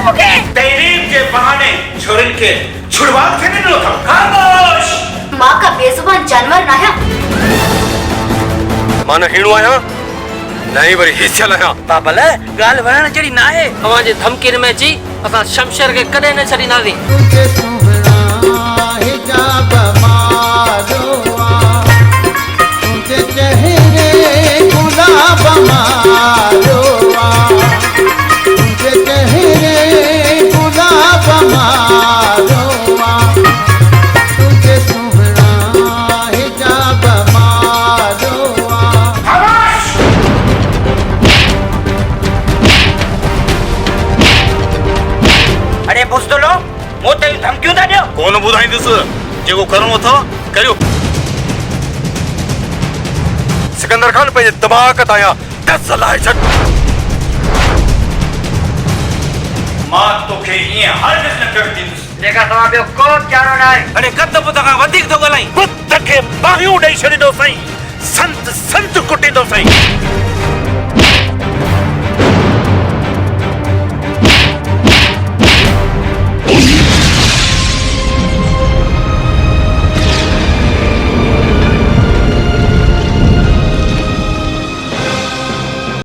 मुखे तहरीर के बहाने छोरिन के छुड़वा के नहीं लो खामोश। माँ का बेजुबान जानवर ना है। माना हिणु आया नहीं वरी हिस्सा लया बाबल गाल वरण जड़ी ना है हमारे धमकीर में जी असा शमशेर के कदे न छड़ी ना दी तुझे सुहना हिजाब मारोआ तुझे चेहरे गुलाब मारोआ तुझे चेहरे गुलाब मारोआ तुझे सुहना हिजाब मारोआ। अरे बुज़दुलो मोते धमकियूं था दियो कौन बुधाईंदुसि जेको करणो अथव करियो। सिकंदर खान पंहिंजे दिमाग़ तां दस लाए छॾ। मां तोखे ये हरगिज़ न कर दींदुसि। जेका तव्हां ॿियो को चारो न आहे अरे कद बुत खां वधीक थो ॻाल्हाई। बुत खे बाहियूं ॾेई छॾींदो साईं। संत संत कुटिन